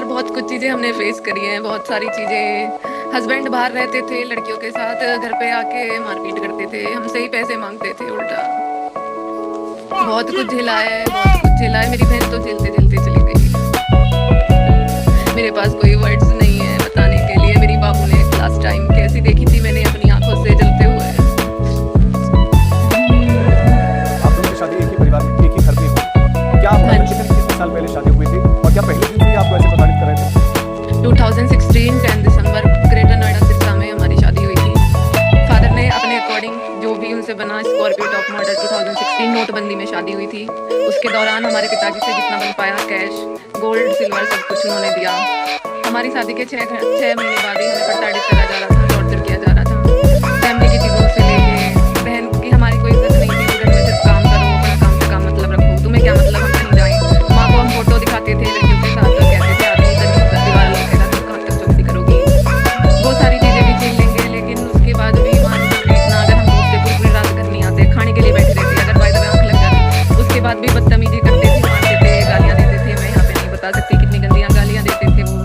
Sir बहुत कुछ चीज़ें हमने फेस करी हैं, बहुत सारी चीज़ें। हस्बैंड बाहर रहते थे लड़कियों के साथ, घर पे आके मारपीट करते थे, हमसे ही पैसे मांगते थे उल्टा। बहुत कुछ झेला है, बहुत कुछ झेला है। मेरी बहन तो झेलते झेलते चली गई। मेरे पास कोई वर्ड्स नहीं है बताने के लिए। मेरी बाबू ने लास्ट टाइम कैसी देखी थी मैंने अपनी आंखों से जलते हुए। आप दोनों की शादी एक ही परिवार में, एक ही घर में हुई। क्या आप हाँ जी। कितने साल पहले शादी हुई थी और क्या पहले दिन से ही आपको ऐसे प्रताड़ित कर रहे थे? 2016 10 दिसंबर ग्रेटर नोएडा सिरसा में हमारी शादी हुई थी। फादर ने अपने अकॉर्डिंग जो भी उनसे बना, स्कॉर्पियो टॉप मॉडल 2016 नोटबंदी में शादी हुई थी। उसके दौरान हमारे पिताजी से जितना बन पाया कैश, गोल्ड, सिल्वर सब कुछ उन्होंने दिया। हमारी शादी के 6 महीने बाद ही हमें प्रताड़ित करा जा रहा था, टॉर्चर किया जा रहा था। फैमिली की चीज़ों से लेके बहन की हमारी कोई इज्जत नहीं थी। घर में सिर्फ काम करो, अपना काम से काम मतलब रखो, तुम्हें क्या मतलब हम कहीं जाएं। माँ को हम फोटो दिखाते थे लड़कियों के साथ तो कहते थे आदमी इधर दीवार लोग तो कहाँ तक चौकसी करोगी। वो सारी चीज़ें भी झेल लेंगे, लेकिन उसके बाद भी मान लो इतना अगर हम दोस्त से पूरी रात घर नहीं आते, खाने के लिए बैठे रहते, अगर बाय द वे आँख लग जाती, उसके बाद भी बदतमीजी करते थे, मारते थे, गालियाँ देते थे। मैं यहाँ पे नहीं बता सकती कितनी गंदियाँ गालियाँ देते थे वो।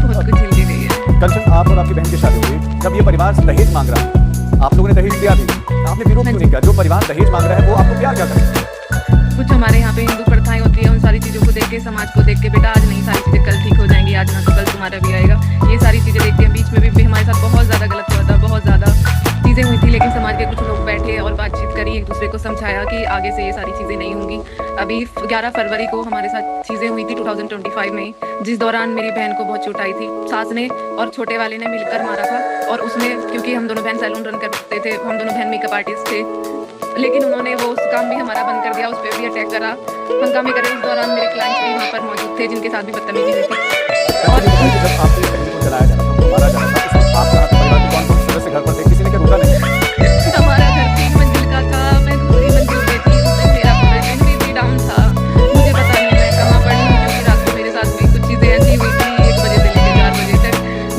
बहुत कुछ झेल के गई है। कंचन, आप और आपकी बहन की शादी हुई, जब ये परिवार दहेज मांग रहा है, आप लोगों ने दहेज दिया भी, आपने विरोध क्यों नहीं किया? जो परिवार दहेज मांग रहा है वो आपको प्यार क्या करे? कुछ हमारे यहाँ पे हिंदू प्रथाएं होती है, उन सारी चीज़ों को देख के, समाज को देख के, बेटा आज नहीं सारी चीज़ें कल ठीक हो जाएंगी, आज ना तो कल तुम्हारा भी आएगा, ये सारी चीज़ें देखते हैं। बीच में भी हमारे साथ बहुत ज़्यादा गलत हुआ था, बहुत ज़्यादा चीज़ें हुई थी, लेकिन समाज के कुछ लोग बैठे और बातचीत करी, एक दूसरे को समझाया कि आगे से ये सारी चीज़ें नहीं होंगी। अभी 11 फरवरी को हमारे साथ चीज़ें हुई थी 2025 में, जिस दौरान मेरी बहन को बहुत चोट आई थी। सास ने और छोटे वाले ने मिलकर मारा था, और उसने, क्योंकि हम दोनों बहन सैलून रन करते थे, हम दोनों बहन मेकअप आर्टिस्ट थे, लेकिन उन्होंने वो उस काम भी हमारा बंद कर दिया, उस पर भी अटैक करा, हंगामे करे। उस दौरान मेरे क्लाइंट्स भी वहाँ पर मौजूद थे जिनके साथ भी बदतमीजी हुई थी। और जब आपके बहन को जलाया जा रहा था, मारा जा रहा था, उस वक्त आपका परिवार के कौन कौन सदस्य घर पर थे? किसी ने क्या रोका नहीं? हमारा घर 3 मंजिल का था, मैं दूसरी मंजिल पे थी। उस दिन मेरा प्रेगनेंसी भी डाउन था, मुझे पता नहीं मैं कहाँ पड़ी हूँ, क्योंकि रात को मेरे साथ भी कुछ चीज़ें ऐसी हुई थी 1 बजे से लेकर 4 बजे तक।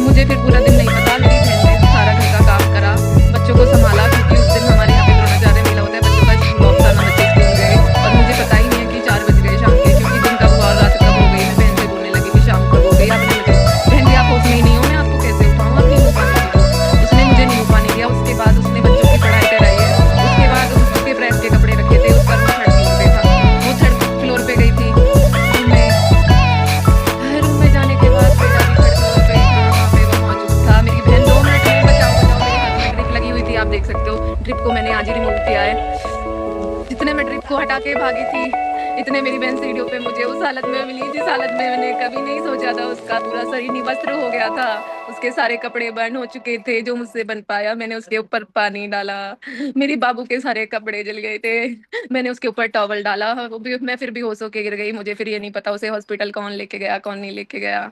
मुझे फिर पूरा दिन नहीं पता। मेरी बहन ने सारा घर का काम करा, बच्चों को संभाला, क्योंकि उस दिन हमारे यहाँ पे द्रोणाचार्य मेला होता है, बच्चों का स्कूल ऑफ था ना, बच्चे स्कूल गए और मुझे पता ही नहीं है कि 4 बज गए शाम के, क्योंकि दिन कब हुआ और रात कब हो गई। मैं बहन से बोलने लगी कि शाम कब हो गई, आपने मुझे, बहन जी आप होश में ही नहीं हो, मैं आपको कैसे उठाऊँ, आप नहीं हो पाने दो। उसने मुझे नहीं हो पाने दिया। उसके बाद उसने बच्चों की पढ़ाई कराई है। उसके बाद उसके प्रेस के कपड़े रखे थे, उस पर वो थर्ड फ्लोर पे था, वो थर्ड फ्लोर पे गई थी रूम में। रूम में जाने के बाद बेटा भी थर्ड फ्लोर पे था, वहाँ पे वो मौजूद था। मेरी बहन 2 मिनट में बचाओ बचाओ, मेरे हाथ में ड्रिप लगी हुई थी, आप देख सकते हो। ड्रिप को मैंने आज ही रिमूव किया है। जितने मैं ड्रिप को हटा के भागी थी, इतने मेरी बहन सीढ़ियों पे मुझे उस हालत में मिली जिस हालत में मैंने कभी नहीं सोचा था। उसका पूरा शरीर निवस्त्र हो गया था, उसके सारे कपड़े बर्न हो चुके थे। जो मुझसे बन पाया मैंने उसके ऊपर पानी डाला, मेरी बाबू के सारे कपड़े जल गए थे, मैंने उसके ऊपर टॉवल डाला, वो भी मैं फिर बेहोश होके गिर गई। मुझे फिर ये नहीं पता उसे हॉस्पिटल कौन लेके गया कौन नहीं लेके गया।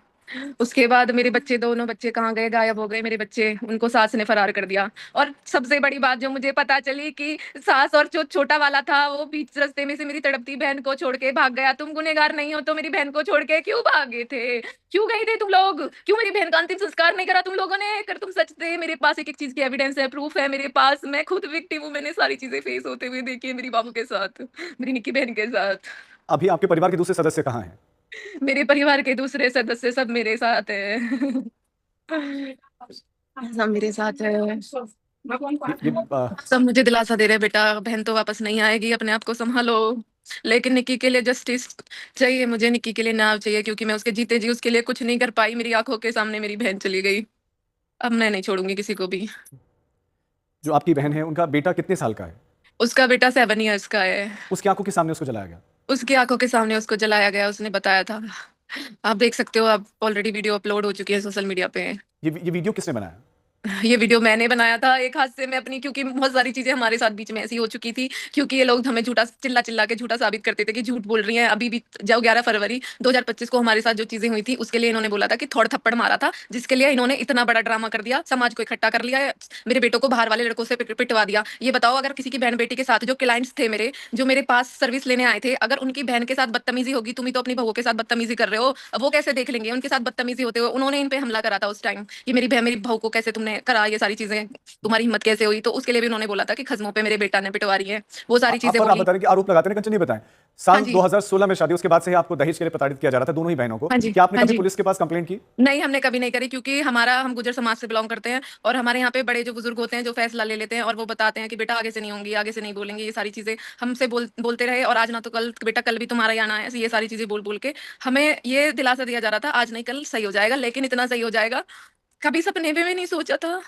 उसके बाद मेरे बच्चे, दोनों बच्चे कहाँ गए, गायब हो गए मेरे बच्चे, उनको सास ने फरार कर दिया। और सबसे बड़ी बात जो मुझे पता चली कि सास और जो छोटा वाला था वो बीच रास्ते में से मेरी तड़पती बहन को छोड़ के भाग गया। तुम गुनहगार नहीं हो तो मेरी बहन को छोड़ के क्यों भागे थे, क्यों गए थे तुम लोग, क्यों मेरी बहन का अंतिम संस्कार नहीं करा तुम लोगों ने? अगर तुम सच थे, मेरे पास एक एक चीज की एविडेंस है, प्रूफ है मेरे पास, मैं खुद विक्टिम हूँ, मैंने सारी चीजें फेस होते हुए देखी है मेरी बाबू के साथ, मेरी निक्की बहन के साथ। अभी आपके परिवार के दूसरे सदस्य कहाँ हैं? मेरे परिवार के दूसरे सदस्य सब मेरे साथ है। सब मेरे साथ है। ये सब मुझे दिलासा दे रहे, बेटा बहन तो वापस नहीं आएगी, अपने आप को संभालो। लेकिन निक्की के लिए जस्टिस चाहिए, मुझे निक्की के लिए न्याय चाहिए, क्योंकि मैं उसके जीते जी उसके लिए कुछ नहीं कर पाई। मेरी आंखों के सामने मेरी बहन चली गई, अब मैं नहीं छोड़ूंगी किसी को भी। जो आपकी बहन है, उनका बेटा कितने साल का है? उसका बेटा 7 ईयर्स का है। उसकी आंखों के सामने उसको जलाया गया? उसकी आंखों के सामने उसको जलाया गया, उसने बताया था। आप देख सकते हो, आप ऑलरेडी वीडियो अपलोड हो चुकी है सोशल मीडिया पे। ये वीडियो किसने बनाया? ये वीडियो मैंने बनाया था एक हाथ से मैं अपनी, क्योंकि बहुत सारी चीजें हमारे साथ बीच में ऐसी हो चुकी थी, क्योंकि ये लोग हमें झूठा चिल्ला चिल्ला के झूठा साबित करते थे कि झूठ बोल रही हैं। अभी भी जब 11 फरवरी 2025 को हमारे साथ जो चीजें हुई थी उसके लिए इन्होंने बोला था कि थोड़ा थप्पड़ मारा था, जिसके लिए इन्होंने इतना बड़ा ड्रामा कर दिया, समाज को इकट्ठा कर लिया है, मेरे बेटों को बाहर वाले लड़कों से पिटवा दिया। ये बताओ, अगर किसी की बहन बेटी के साथ जो क्लाइंट्स थे मेरे, जो मेरे पास सर्विस लेने आए थे, अगर उनकी बहन के साथ बदतमीजी होगी, तुम ही तो अपनी बहू के साथ बदतमीजी कर रहे हो, अब वो कैसे देख लेंगे? उनके साथ बदतमीजी होते हुए उन्होंने इन पे हमला करा था उस टाइम। ये मेरी बहन मेरी बहू को कैसे तुमने करा ये सारी चीजें, तुम्हारी हिम्मत कैसे हुई? तो उसके लिए भी उन्होंने बोला था कि खज्मों पे मेरे बेटा ने पिटवा रही है, वो सारी चीजें आप बोली। बता रहे हैं कि आरोप लगाते हैं, कंचन नहीं बताएं। हाँ साल जी। 2016 में शादी, उसके बाद से ही आपको दहेज के लिए प्रताड़ित किया जा रहा था, दोनों ही बहनों को। हाँ जी, क्या आपने हाँ कभी जी। पुलिस के पास कंप्लेंट की? नहीं, हमने कभी नहीं करी, क्योंकि हम गुर्जर समाज से बिलोंग करते हैं और हमारे यहाँ पे बड़े जो बुजुर्ग होते हैं जो फैसला ले लेते हैं और वो बताते हैं कि बेटा आगे से नहीं होंगी, आगे से नहीं बोलेंगे, ये सारी चीजें हमसे बोलते रहे। और आज ना तो कल बेटा, कल भी तुम्हारा ही आना है, ये सारी चीजें बोल बोल के हमें ये दिलासा दिया जा रहा था आज नहीं कल सही हो जाएगा। लेकिन इतना सही हो जाएगा कभी सपने में भी नहीं सोचा था।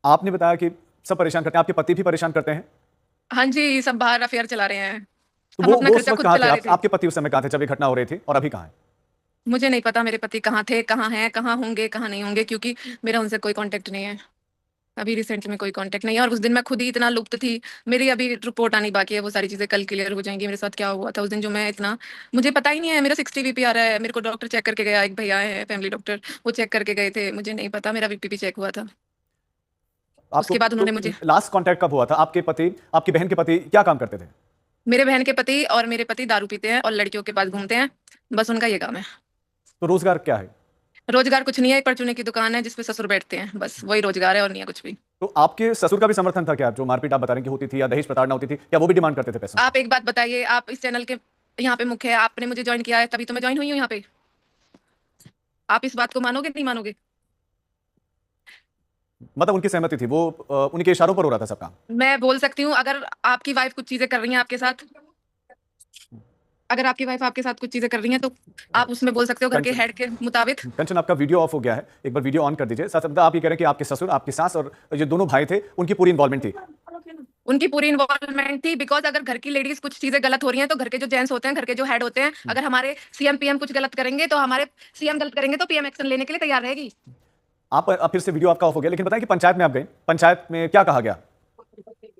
आपने बताया कि सब परेशान करते हैं, आपके पति भी परेशान करते हैं। हाँ जी, सब बाहर अफेयर चला रहे हैं, तो हम वो अपना वो उस खर्चा वक्त खुद कहाँ थे? चला रहे थे। आपके पति उस समय कहाँ थे जब ये घटना हो रही थी, और अभी कहाँ है? मुझे नहीं पता मेरे पति कहाँ थे, कहाँ हैं, कहाँ होंगे, कहाँ नहीं होंगे, क्योंकि मेरा उनसे कोई कांटेक्ट नहीं है। अभी रिसेंट में कोई कांटेक्ट नहीं है और उस दिन मैं खुद ही इतना लुप्त थी। मेरी अभी रिपोर्ट आनी बाकी है, वो सारी चीजें कल क्लियर हो जाएंगी। मेरे साथ क्या हुआ था उस दिन, जो मैं इतना, मुझे पता ही नहीं है। मेरा 60 बीपी आ रहा है, मेरे को डॉक्टर चेक करके गया, एक भैया है फैमिली डॉक्टर, वो चेक करके गए थे, मुझे नहीं पता मेरा बीपी भी चेक हुआ था। आपको उसके बाद तो उन्होंने मुझे, लास्ट कांटेक्ट कब हुआ था? आपके पति, आपकी बहन के पति क्या काम करते थे? मेरे बहन के पति और मेरे पति दारू पीते हैं और लड़कियों के पास घूमते हैं, बस उनका ये काम है। तो रोजगार क्या है? रोजगार कुछ नहीं है, एक परचूने की दुकान है जिसपे ससुर बैठते हैं, बस वही रोजगार है और नहीं है कुछ भी। तो आपके ससुर का भी समर्थन था क्या, जो मारपीट आप बता रहे हैं कि होती थी या दहेज प्रताड़ना होती थी, या वो भी डिमांड करते थे पैसा? आप एक बात बताइए, आप इस चैनल के यहाँ पे मुख्य है, आपने मुझे ज्वाइन किया है तभी तो मैं ज्वाइन हुई हूँ यहाँ पे। आप इस बात को मानोगे नहीं मानोगे? मतलब उनकी सहमति थी, वो उनके इशारों पर हो रहा था सब काम? मैं बोल सकती हूँ, अगर आपकी वाइफ कुछ चीजें कर रही हैं आपके साथ, अगर आपकी वाइफ आपके साथ कुछ चीजें कर रही हैं तो आप उसमें बोल सकते हो घर के कंचन, हेड के मुताबिक। कंचन आपका वीडियो ऑफ हो गया है, एक बार वीडियो ऑन कर दीजिए। साथ साथ आप ये कह रहे हैं कि आपके ससुर, आपकी सास और जो दोनों भाई थे, उनकी पूरी इन्वॉल्वमेंट थी। उनकी पूरी इन्वॉल्वमेंट थी, बिकॉज अगर घर की लेडीज कुछ चीजें गलत हो रही हैं तो घर के जो जेंट्स होते हैं, घर के जो हेड होते हैं, अगर हमारे सीएम पीएम कुछ गलत करेंगे तो हमारे सीएम गलत करेंगे तो पीएम एक्शन लेने के लिए तैयार रहेगी। आप फिर से वीडियो आपका ऑफ हो गया, लेकिन बताएं कि पंचायत में आप गए, पंचायत में क्या कहा गया?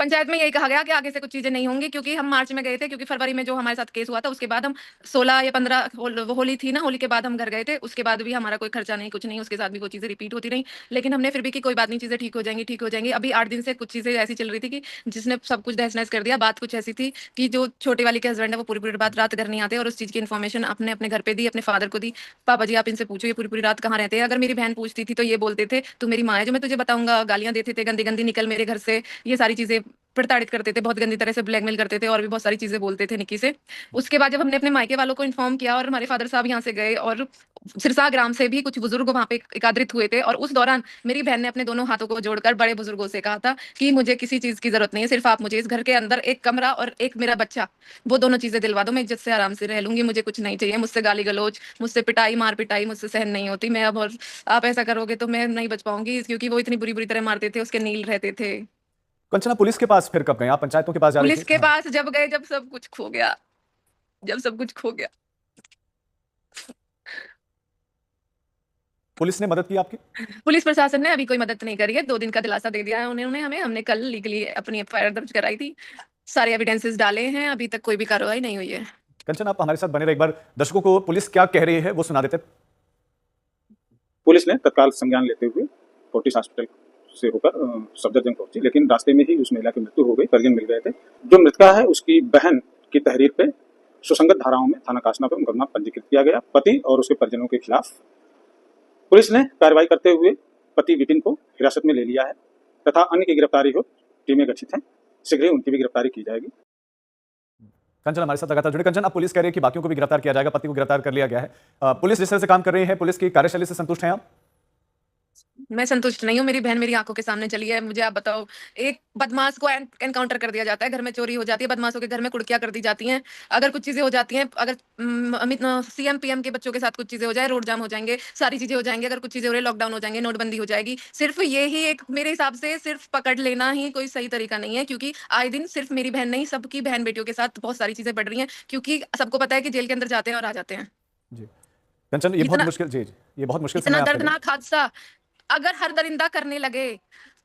पंचायत में यही कहा गया कि आगे से कुछ चीजें नहीं होंगी, क्योंकि हम मार्च में गए थे, क्योंकि फरवरी में जो हमारे साथ केस हुआ था उसके बाद हम 16 या 15 वो होली थी ना, होली के बाद हम घर गए थे, उसके बाद भी हमारा कोई खर्चा नहीं, कुछ नहीं, उसके साथ भी वो चीजें रिपीट होती रही। लेकिन हमने फिर भी कि कोई बात नहीं, चीजें ठीक हो जाएंगी, ठीक हो जाएंगी। अभी 8 दिन से कुछ चीजें ऐसी चल रही थी कि जिसने सब कुछ तहस नहस कर दिया। बात कुछ ऐसी थी कि जो छोटे वाली के हस्बैंड है वो पूरी पूरी बात रात घर नहीं आते और उस चीज की इन्फॉर्मेशन अपने अपने घर पे दी, अपने फादर को दी। पापा जी आप इनसे पूछो ये पूरी पूरी रात कहाँ रहते हैं। अगर मेरी बहन पूछती थी तो ये बोलते थे तू मेरी माँ है जो मैं तुझे बताऊंगा, गालियां देते थे गंदी गंदी, निकल मेरे घर से, ये सारी चीजें प्रताड़ित करते थे, बहुत गंदी तरह से ब्लैकमेल करते थे और भी बहुत सारी चीजें बोलते थे निक्की से। उसके बाद जब हमने अपने मायके वालों को इन्फॉर्म किया और हमारे फादर साहब यहाँ से गए और सिरसा ग्राम से भी कुछ बुजुर्ग वहां पे एकत्रित हुए थे, और उस दौरान मेरी बहन ने अपने दोनों हाथों को जोड़कर बड़े बुजुर्गों से कहा था कि मुझे किसी चीज की जरूरत नहीं है, सिर्फ आप मुझे इस घर के अंदर एक कमरा और एक मेरा बच्चा, वो दोनों चीजें दिलवा दो, मैं इज्जत से आराम से रह लूंगी, मुझे कुछ नहीं चाहिए। मुझसे गाली गलौज, मुझसे पिटाई मार पिटाई मुझसे सहन नहीं होती मैं अब, और आप ऐसा करोगे तो मैं नहीं बच पाऊंगी, क्योंकि वो इतनी बुरी बुरी तरह मारते थे, उसके नील रहते थे। कंचना, पुलिस के पास फिर कब गए? आप पंचायतों के पास जा रही पुलिस थी? के हाँ। पास जब गए, जब सब कुछ खो गया, जब सब कुछ खो गया। पुलिस ने मदद की आपकी? पुलिस प्रशासन ने अभी कोई मदद नहीं करी है, 2 दिन का दिलासा दे दिया है उन्होंने हमें। हमने कल लीगली अपनी एफआईआर दर्ज कराई थी, सारे एविडेंसेस डाले हैं, अभी तक कोई भी कार्रवाई नहीं हुई है। कंचन, आप हमारे साथ बने रहे, एक बार दर्शकों को पुलिस क्या कह रही है वो सुना देते। पुलिस ने तत्काल संज्ञान लेते हुए फोर्टिस हॉस्पिटल से होकर सफदरजंग पहुंची, लेकिन रास्ते में ही उस महिला की मृत्यु हो गई, परिजन मिल गए थे। जो मृतका है उसकी बहन की तहरीर पे सुसंगत धाराओं में थाना कासना पर मुकदमा पंजीकृत किया गया। पति और उसके परिजनों के खिलाफ पुलिस ने कार्रवाई करते हुए पति विपिन को हिरासत में ले लिया है तथा अन्य की गिरफ्तारी हो टीमें गठित हैं, शीघ्र ही उनकी भी गिरफ्तारी की जाएगी। कंचन हमारे साथ लगातार जुड़े। कंचन, अब पुलिस कह रही है कि बाकियों को भी गिरफ्तार किया जाएगा, पति को गिरफ्तार कर लिया गया है। पुलिस जिस तरह से काम कर रही है, पुलिस की कार्यशैली से संतुष्ट हैं आप? मैं संतुष्ट नहीं हूँ, मेरी बहन मेरी आंखों के सामने चली है। मुझे आप बताओ, एक बदमाश को एनकाउंटर कर दिया जाता है, घर में चोरी हो जाती है, बदमाशों के घर में कुड़कियां कर दी जाती हैं, अगर कुछ चीजें हो जाती हैं, अगर अमित सीएम पीएम के बच्चों के साथ कुछ चीजें हो जाए, रोड जाम हो जाएंगे, सारी चीजें हो जाएंगी, अगर कुछ चीजें हो रही, लॉकडाउन हो जाएंगे, नोटबंदी हो जाएगी। सिर्फ ये ही एक, मेरे हिसाब से सिर्फ पकड़ लेना ही कोई सही तरीका नहीं है, क्योंकि आए दिन सिर्फ मेरी बहन नहीं, सबकी बहन बेटियों के साथ बहुत सारी चीजें बढ़ रही हैं, क्योंकि सबको पता है कि जेल के अंदर जाते हैं और आ जाते हैं। जी कंचन, ये बहुत इतना मुश्किल, जी जी, ये बहुत मुश्किल समय इतना आपके लिए। दर्दनाक हादसा अगर हर दरिंदा करने लगे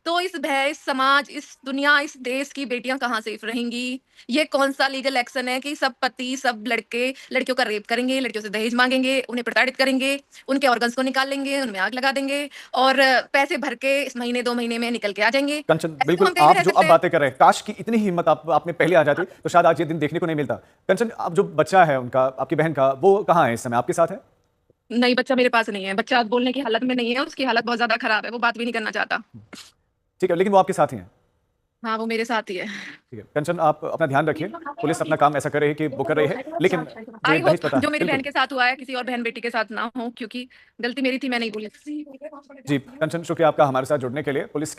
तो इस समाज, इस दुनिया, इस देश की बेटियां कहाँ सेफ रहेंगी? ये कौन सा लीगल एक्शन है कि सब पति, सब लड़के लड़कियों का रेप करेंगे, लड़कियों से दहेज मांगेंगे, उन्हें प्रताड़ित करेंगे, उनके ऑर्गन्स को निकाल लेंगे, उनमें आग लगा देंगे और पैसे भर के इस महीने 2 महीने में निकल के आ जाएंगे। कंचन, ऐसे तो बिल्कुल हम कहीं भी आप रह जो सकते अब हैं। बातें कर रहे हैं, काश की इतनी ही हिम्मत आपने पहले आ जाती तो शायद आज ये दिन देखने को नहीं मिलता। कंचन, अब जो बच्चा है उनका, आपकी बहन का, वो कहाँ है इस समय, आपके साथ है? नहीं, बच्चा मेरे पास नहीं है। बच्चा बोलने की हालत में नहीं है, उसकी हालत बहुत ज्यादा खराब है, वो बात भी नहीं करना चाहता। ठीक है, लेकिन वो आपके साथ ही हैं। हाँ, वो मेरे साथ ही है। ठीक है कंचन, आप अपना ध्यान रखिए। पुलिस अपना काम ऐसा कर रही है कि वो कर रही है, लेकिन जो आई एक होप दहेज प्रथा जो मेरी बहन बिल्कुल के साथ हुआ है किसी और बहन बेटी के साथ ना हो, क्योंकि गलती मेरी थी, मैं नहीं बोली। जी कंचन, शुक्रिया आपका हमारे साथ जुड़ने के लिए। पुलिस